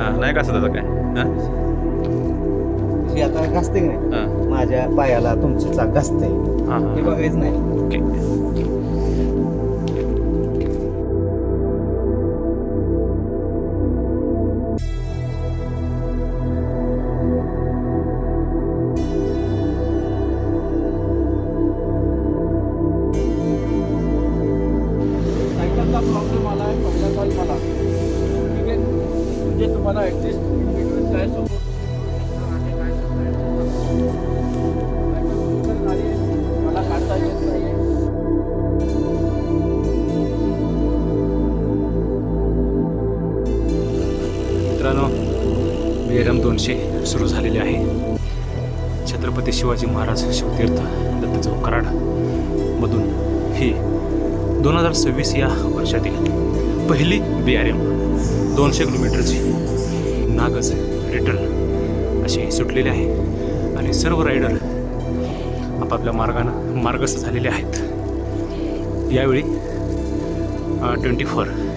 हां नाही कसं त्याचं काय हां ही आता घासते की नाही हां माझ्या पायाला तुमची चाक घासते हां हे बघायचं नाही. ओके. सायकलचा प्रॉब्लेम आला आहे पहिला कॉल मला ठीक आहे. म्हणजे तुम्हाला ॲडजस्ट काय सपोर्ट काय झाली मला काढता येत नाही आहे. मित्रांनो BRM 200 सुरू झालेले आहे. छत्रपती शिवाजी महाराज शिवतीर्थ दत्त चौक कराड मधून ही 2026 या वर्षातील पहिली BRM 200 किलोमीटरची नागज रिटर्न अशी सुटलेली आहे आणि सर्व रायडर आपापल्या मार्गानं मार्गस्थ झालेले आहेत. यावेळी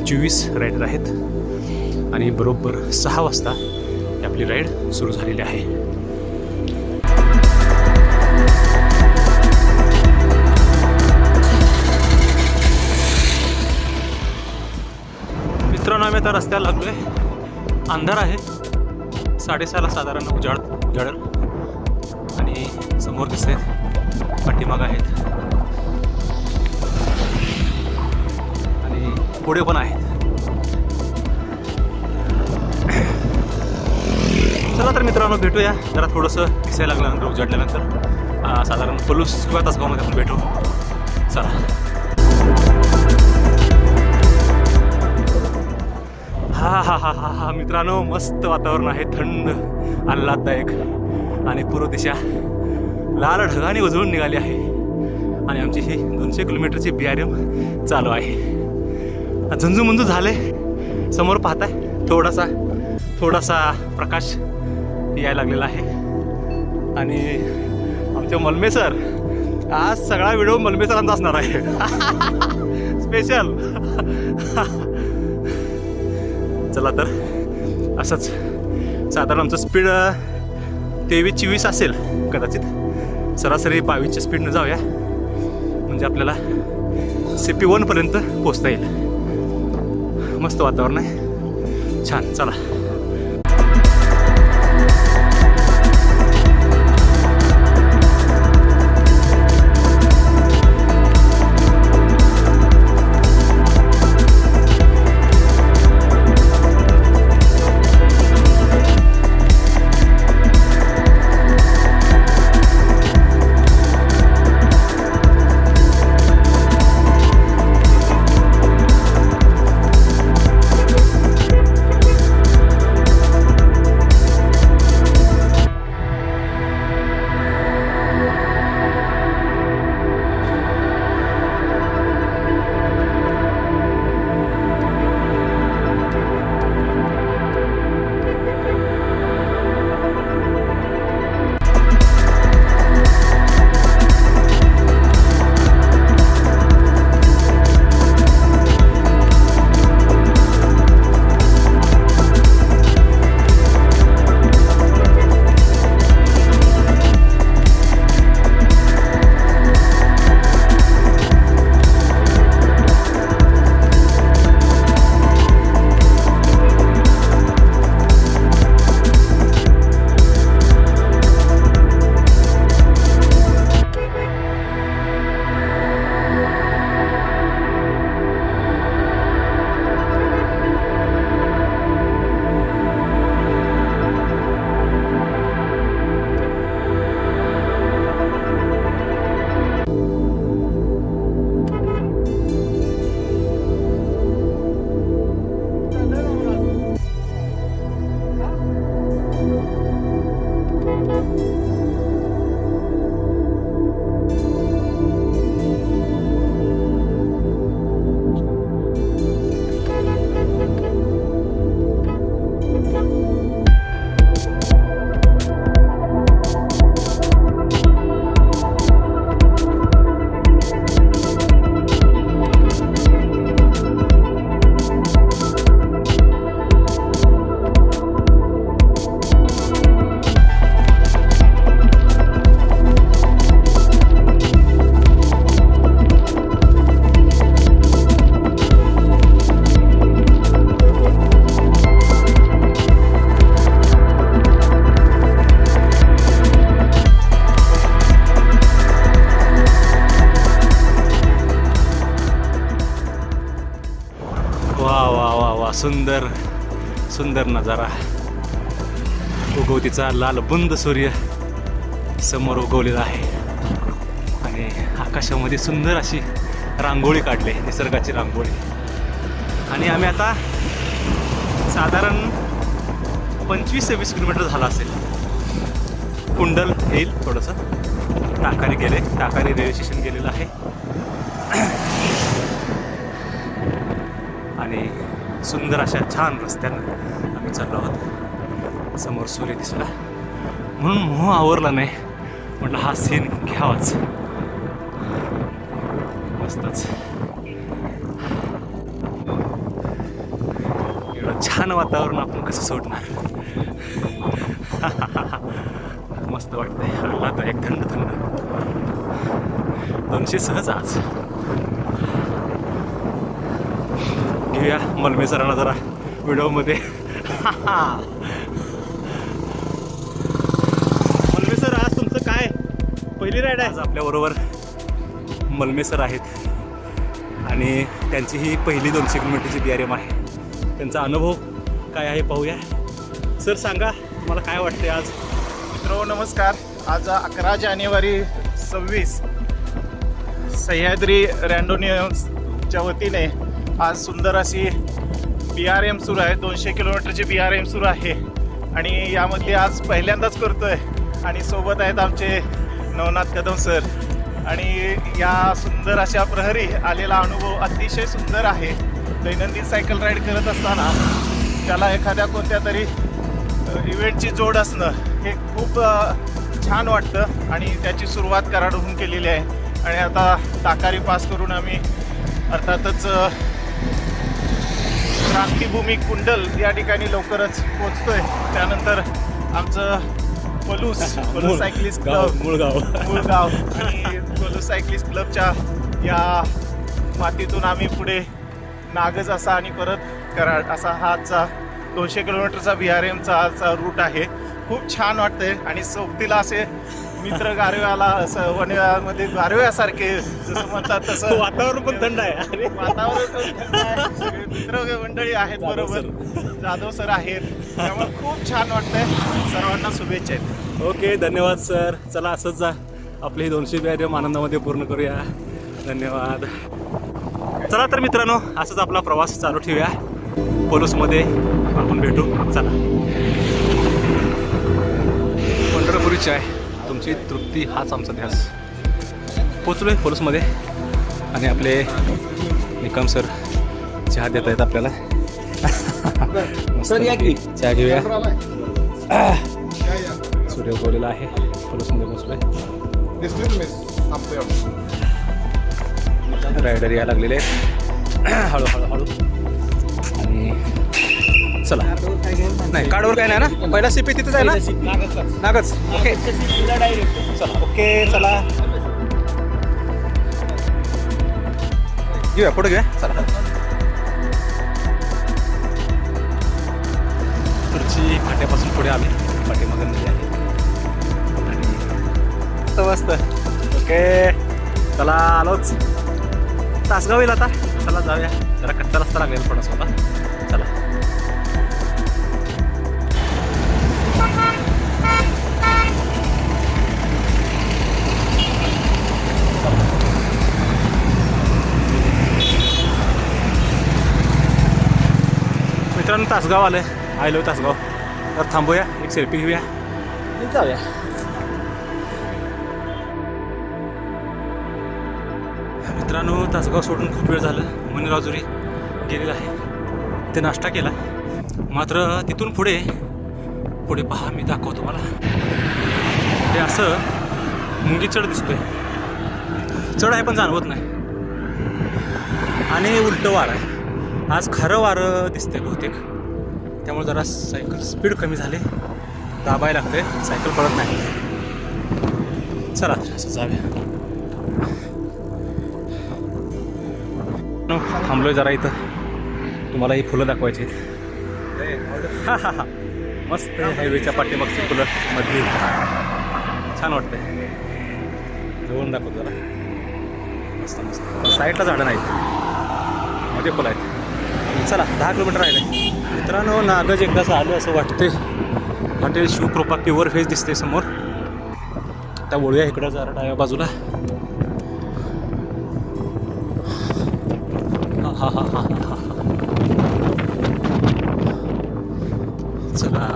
24 रायडर आहेत आणि बरोबर 6 वाजता ही आपली राईड सुरू झालेली आहे. मित्रांनो आम्ही आता रस्त्याला लागलो आहे. अंधार आहे. 6:30ला साधारण उजाडेल आणि समोर दिसते पाठीमागं आहेत आणि पुढे पण आहेत. चला तर मित्रांनो भेटूया जरा थोडंसं दिसायला लागल्यानंतर उजाडल्यानंतर साधारण पलूस किंवा तासगावमध्ये आपण भेटू. चला. हा मित्रांनो मस्त वातावरण आहे. थंड आल्हाददायक आणि पूर्व दिशा लाल ढगाने उजळून निघाली आहे आणि आमची ही 200 किलोमीटरची BRM चालू आहे. झुंजूमंजू झाले. समोर पाहताय थोडासा प्रकाश यायला लागलेला आहे आणि आमचे मलमे सर आज सगळा व्हिडिओ मलमे सरांचा असणार आहे. स्पेशल. चला तर असंच साधारण आमचं स्पीड 23-24 असेल कदाचित. सरासरी 22च्या स्पीडनं जाऊया म्हणजे आपल्याला CP1 पर्यंत पोचता येईल. मस्त वातावरण आहे. छान. चला. सुंदर सुंदर नजारा. उगवतीचा लाल बुंद सूर्य समोर उगवलेला आहे आणि आकाशामध्ये सुंदर अशी रांगोळी काढली, निसर्गाची रांगोळी. आणि आम्ही आता साधारण 25-26 किलोमीटर झाला असेल. कुंडल येईल थोडंसं, टाकारी गेले, टाकारी रेल्वे स्टेशन गेलेलं आहे. आणि सुंदर अशा छान रस्त्यानं आम्ही चाललो आहोत. समोर सूर्य दिसला म्हणून मोह आवरला नाही, म्हटलं हा सीन घ्यावाच. मस्तच एवढं छान वातावरण आपण कसं सोडणार. मस्त वाटतंय, आल्हाददायक, थंड थंड. 200 सहज आज. घेऊया मलमे सरांना जरा व्हिडिओमध्ये. मलमे सर, आज तुमचं काय पहिली राईड आहे? आज आपल्याबरोबर मलमे सर आहेत आणि त्यांची ही पहिली 200 किलोमीटरची BRM आहे. त्यांचा अनुभव काय आहे पाहूया. सर सांगा, तुम्हाला काय वाटते आज? मित्रो नमस्कार. आज 11 जानेवारी 26 सह्याद्री रँडोनियमच्या वतीने आज सुंदर अशी BRM सुरू आहे. 200 किलोमीटरची BRM सुरू आहे आणि यामध्ये आज पहिल्यांदाच करतोय. आणि सोबत आहेत आमचे नवनाथ कदम सर. आणि या सुंदर अशा प्रहरी आलेला अनुभव अतिशय सुंदर आहे. दैनंदिन सायकल राईड करत असताना त्याला एखाद्या कोणत्या तरी इव्हेंटची जोड असणं हे खूप छान वाटतं आणि त्याची सुरुवात कराडहून केलेली आहे. आणि आता टाकारी पास करून आम्ही अर्थातच क्रांतिभूमी कुंडल या ठिकाणी लवकरच पोचतोय. त्यानंतर आमचं पलूस सायकलिस्ट क्लब मुळगाव आणि पलूस सायकलिस्ट क्लबच्या या मातीतून आम्ही पुढे नागज असा आणि परत कराड असा हा आजचा 200 किलोमीटरचा BRMचा आजचा रूट आहे. खूप छान वाटतंय आणि सोबतीला असे मित्र गारव्याला असं वनव्यामध्ये गारव्यासारखे जसं म्हणतात तसं वातावरण पण थंड आहे. वातावरण पण थंड आहे. सगळे मित्र मंडळी आहेत, बरोबर जाधव सर आहेत. त्यामुळे खूप छान वाटतंय. सर्वांना शुभेच्छा आहेत. ओके, धन्यवाद सर. चला असंच जा, आपली 200 BRM आनंदामध्ये पूर्ण करूया. धन्यवाद. चला तर मित्रांनो, असंच आपला प्रवास चालू ठेवूया. पोलूसमध्ये आपण भेटू. चला. पंढरपुरी चाय, तुमची तृप्ती हाच आमचा ध्यास. पोचलोय पोलूसमध्ये आणि आपले निकम सर चहा देत आहेत आपल्याला. सर या की चहा घेऊया. सूर्य उगवलेला आहे. पोलूसमध्ये पोचलोय. रायडर यायला लागलेले आहेत हळूहळू हळू. आणि चला. नाही, कार्डवर काय नाही ना, पहिला CP तिथेच आहे ना, नागच. ओके चला. ओके चला, घेऊया पुढे, घेऊया. चला. खुर्ची फाट्यापासून पुढे आम्ही पाठीमागे नदी आहे आणि मस्त. ओके चला, आलोच. तासगाव येईल आता. चला जाऊया. जरा कच्चा रस्ता लागलेला थोडासा होता. चला. मित्रांनो, तासगाव आलो तासगाव. तर थांबूया, एक सेल्फी घेऊया आणि जाऊया. मित्रांनो, तासगाव सोडून खूप वेळ झालं. मणिराजुरी गेलेला आहे. ते नाश्ता केला. मात्र तिथून पुढे पहा, मी दाखवतो तुम्हाला. हे असं मुंगी चढ दिसतोय. चढ आहे पण जाणवत नाही. आणि उलटं वारं आहे. आज खरं वारं दिसतंय बहुतेक. त्यामुळे जरा सायकल स्पीड कमी झाले, दाबायला लागते, सायकल पडत नाही. चला असं जाऊया. थांबलोय जरा इथं, तुम्हाला ही फुलं दाखवायची आहेत. हा मस्त हायवेच्या पाठीमागची फुलं मधली, छान वाटतंय. जवळून दाखवतो जरा. मस्त मस्त. साईडला झाडं नाहीत, मध्ये फुलं आहेत. चला 10 किलोमीटर राहिले मित्रांनो. नागज एकदाच आलं असं वाटते. हॉटेल शिवकृपा प्युअर व्हेज दिसते समोर. आता वळूया इकडं जरा डाव्या बाजूला. हा हा हा हा हा. चला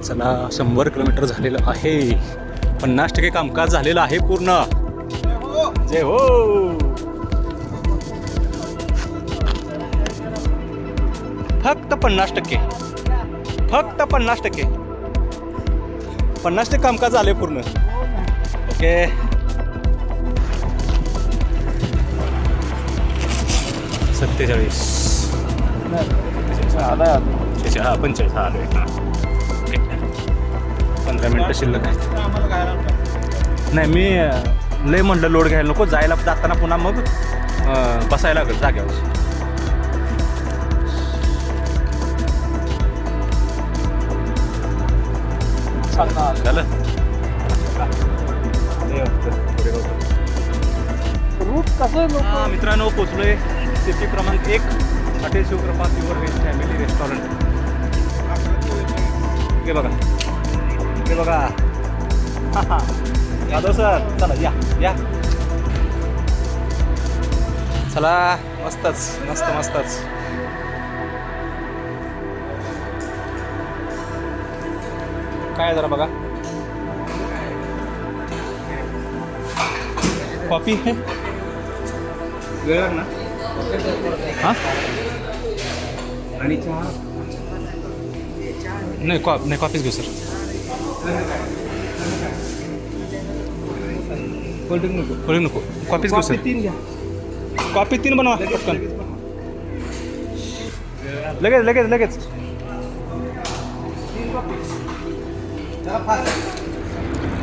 चला 100 किलोमीटर झालेलं आहे. 50% कामकाज झालेलं आहे पूर्ण. जय हो. फक्त 50%. फक्त 50%. 50% कामकाज झाले पूर्ण. ओके. 47 आला 45 आलो आहे. ओके 15 मिनटं शिल्लक आहे. नाही मी लय म्हटलं लोड घ्यायला नको. जायला जाताना पुन्हा मग बसायला लागेल जाग्यावर. झालं रूट कसं हा मित्रांनो पोचलोय सिटी क्रमांक 1 hotel Shivkrupa pure veg family restaurant. हे बघा हे बघा. हा हा यादव सर चला या या. चला मस्तच मस्त मस्तच. काय जरा बघा. कॉफी है वेळ लागणार. हां आणि चहा नाही नाही कॉफीच घेऊ सर. कोल्ड्रिंक नको. कोणी नको कॉफीच घेऊ सर. 3 घ्या. कॉफी 3 बनवा पटकन. लगेच लगेच लगेच.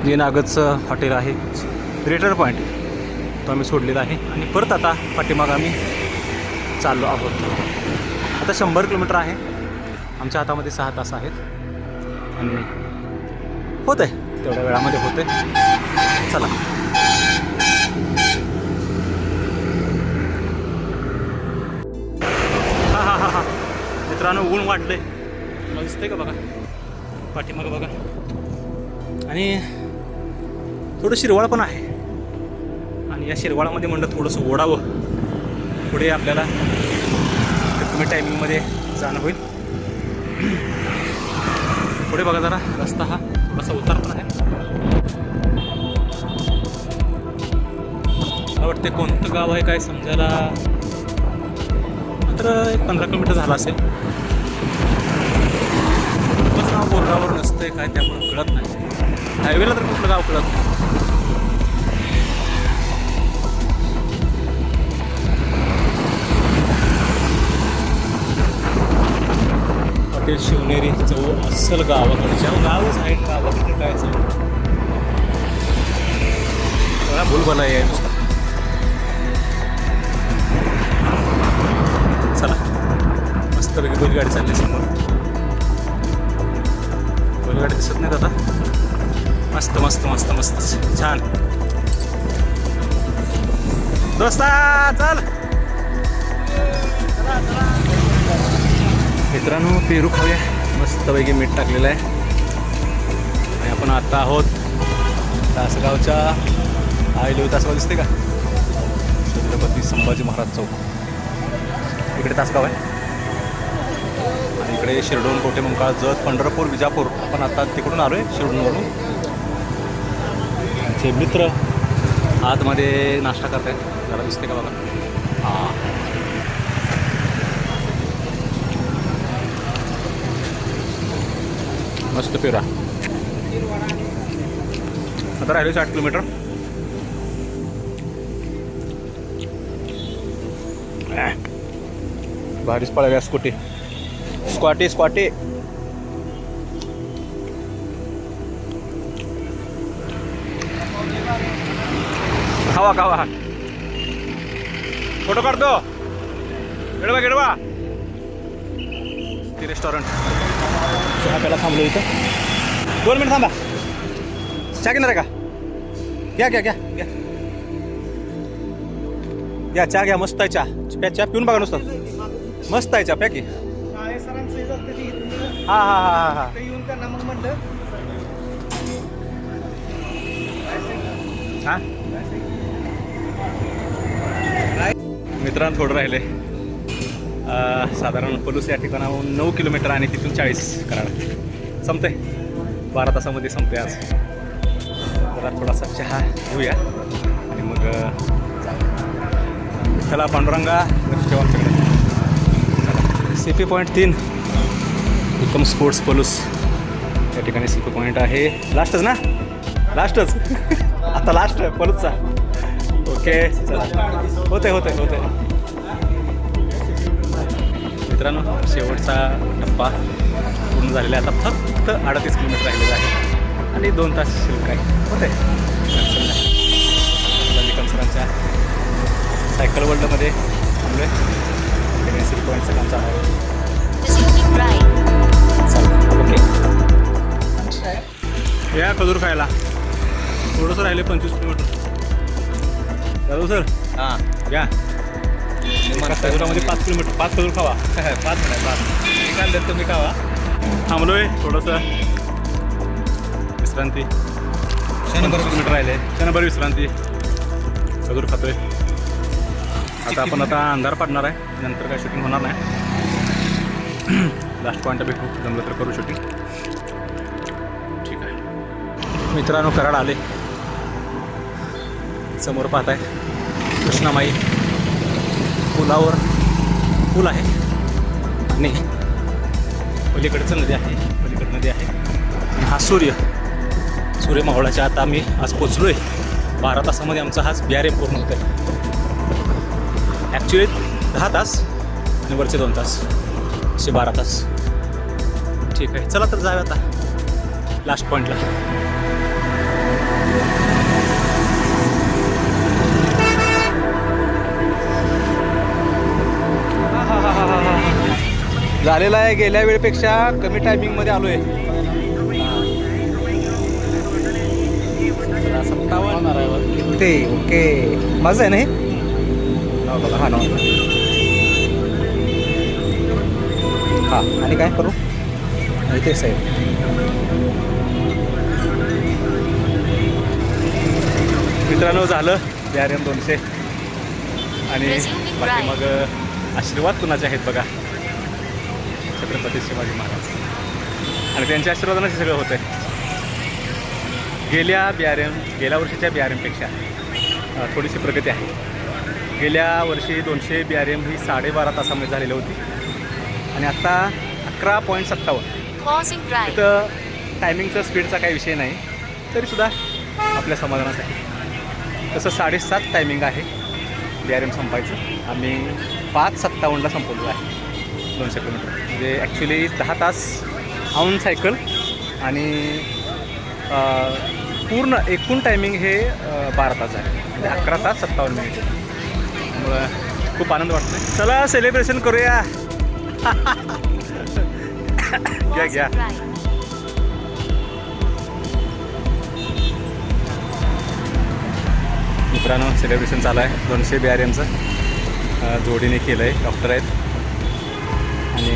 जे नागजचं हॉटेल आहे रिटर्न पॉईंट तो आम्ही सोडलेला आहे. आणि परत आता पाठीमाग आम्ही चाललो आहोत. आता 100 किलोमीटर आहे. आमच्या हातामध्ये 6 तास आहेत आणि होत आहे तेवढ्या वेळामध्ये होते. चला हा हा हा हा मित्रांनो ऊन वाढलंय. मला दिसतंय का बघा पाठीमागं बघा. आणि थोडं शिरवाळ पण आहे. आणि या शिरवाळामध्ये म्हणलं थोडंसं ओढावं पुढे आपल्याला कमी टायमिंगमध्ये जाणं होईल. पुढे बघा जरा रस्ता हा थोडासा उतार पण आहे. मला वाटते कोणतं गाव आहे काय समजायला मात्र 15 किलोमीटर झाला असेल. खूपच नाव बोर्डावर नसतंय काय त्यामुळे कळत नाही. हायवेला तर कुठलं गाव कळत नाही. हॉटेल शिवनेरी जवळ अस्सल गावाकडच्या गावच आहे. गावाकडे काय बघा भूलभुला आहे नुसतं. चला मस्तपैकी बैलगाडी चालली समोर. बैलगाडी दिसत नाहीत आता. मस्त मस्त मस्त मस्त छान. दोस्ता चल. मित्रांनो पेरू खाऊया. मस्तपैकी मीठ टाकलेलं आहे. आणि आपण आता आहोत तासगावच्या आयलो. तासगाव दिसते का छत्रपती संभाजी महाराज चौक. इकडे तासगाव आहे आणि इकडे शिरडोन कोटे मुंकाळ जत पंढरपूर विजापूर. आपण आता तिकडून आलो आहे शिरडोनवरून. आमचे मित्र आतमध्ये नाश्ता करत आहेत. जरा दिसते का बघा. हां मस्त पेरा. आता राहिलो 60 किलोमीटर. भारीच पळाल्या स्कूटी. स्क्वाटी स्क्वाटी. खावा खावा. फोटो काढतो. गेडवा गेडवा. ते रेस्टॉरंट चहा प्यायला थांबलो इथं. 2 मिनिट थांबा. चहा घेणार आहे का? घ्या घ्या घ्या घ्या. घ्या चहा घ्या, मस्त आहे चहा. चहा पिऊन बघा नुसतं, मस्त आहे चहा, प्या की. काळे सरांचं हे झालं कधी घेतलं हा हा हा हा ते येऊन त्यांना मग म्हणलं हा. मित्रांनो थोडं राहिले, साधारण पलूस या ठिकाणाहून 9 किलोमीटर आणि तिथून 40 कराड. संपते 12 तासामध्ये संपते आज. जरा थोडासा चहा घेऊया आणि मग चला पांडुरंगा जेवण आमच्याकडे. CP पॉईंट 3 उत्तम स्पोर्ट्स पलूस या ठिकाणी CP पॉईंट आहे. लास्टच ना, लास्टच आता लास्ट आहे पलूसचा. ओके चला, होते होते होते. मित्रांनो शेवटचा टप्पा पूर्ण झालेला आहे. आता फक्त 38 किलोमीटर राहिलेलं आहे आणि 2 तास शिल्लक आहे. होते ललिकम सरांच्या सायकल वर्ल्डमध्ये थांबलोय. CP पॉईंटचं काम चालू आहे. चला ओके, या खजूर खायला. थोडंसं राहिले 25 किलोमीटर. जाधव सर हां या एका खजुरामध्ये 5 किलोमीटर. 5 खजूर खावा. 5 नाही चाललं तुम्ही खावा. थांबलोय थोडंसं विश्रांती. 100 किलोमीटर राहिले, 100 विश्रांती. खजूर खातोय. आता आपण अंधार पडणार आहे, नंतर काय शूटिंग होणार नाही. लास्ट पॉईंट भेटू, जमलं तर करू शूटिंग. ठीक आहे मित्रांनो, कराड आले. समोर पाहताय कृष्णामाई पुलावर पूल आहे आणि पलीकडचं नदी आहे, पलीकडं नदी आहे. आणि हा सूर्य मावळाच्या आता आम्ही आज पोचलो आहे. 12 तासामध्ये आमचा हाच BRM पूर्ण होत आहे. ॲक्च्युली 10 तास आणि वरचे 2 तास असे 12 तास. ठीक आहे चला तर जाऊया आता लास्ट पॉईंटला. झालेला आहे, गेल्या वेळेपेक्षा कमी टायमिंगमध्ये आलो आहे. 57 ते ओके माझं आहे ना हे. हा ना. हां आणि काय करू तेच आहे. मित्रांनो झालं BRM 200 आणि बाकी मग आशीर्वाद कुणाचे आहेत बघा, छत्रपती शिवाजी महाराज आणि त्यांच्या आशीर्वादानं हे सगळं होतं आहे. गेल्या वर्षीच्या BRMपेक्षा थोडीशी प्रगती आहे. गेल्या वर्षी 200 BRM ही 12.5 तासामध्ये झालेली होती आणि आत्ता 11.57. इथं टायमिंगचा स्पीडचा काही विषय नाही, तरीसुद्धा आपल्या समाधानासाठी. तसं 7.5 टायमिंग आहे BRM संपायचं. आम्ही 5:57ला संपवलो आहे 200 किलोमीटर. म्हणजे ॲक्च्युली 10 तास ऑन सायकल आणि पूर्ण एकूण टायमिंग हे 12 तास आहे, म्हणजे 11 तास 57 मिनिट. त्यामुळं खूप आनंद वाटतो. चला सेलिब्रेशन करूया. घ्या घ्या. मित्रांनो सेलिब्रेशन चालू आहे 200 BRMचं. जोडीने केलं आहे, डॉक्टर आहेत आणि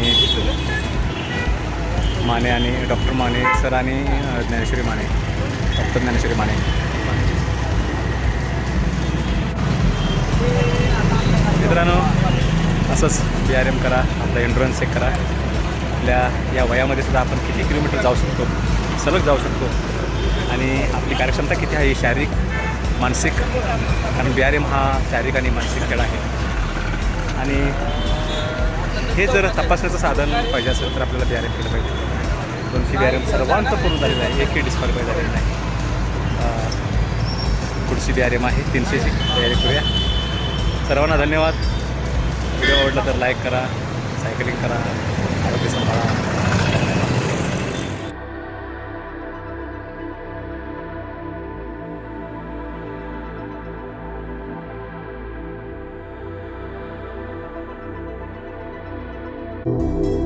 माने आणि डॉक्टर माने सर आणि ज्ञानेश्वरी माने, डॉक्टर ज्ञानेश्वरी माने. मित्रांनो असंच BRM करा, आपला एंड्युरन्स चेक करा. आपल्या या वयामध्ये सुद्धा आपण किती किलोमीटर जाऊ शकतो, सलग जाऊ शकतो आणि आपली कार्यक्षमता किती आहे, शारीरिक मानसिक. कारण BRM हा शारीरिक आणि मानसिक खेळ आहे आणि हे जर तपासण्याचं साधन पाहिजे असेल तर आपल्याला BRM केलं पाहिजे. 200 BRM सर्वांचं पूर्ण झालेलं आहे, एकही डिस्क्वालिफाय झालेलं नाही. पुढची BRM आहे 300ची, तयारी करूया. सर्वांना धन्यवाद. व्हिडिओ आवडला तर लाईक करा, सायकलिंग करा, आरोग्य सांभाळा. Thank you.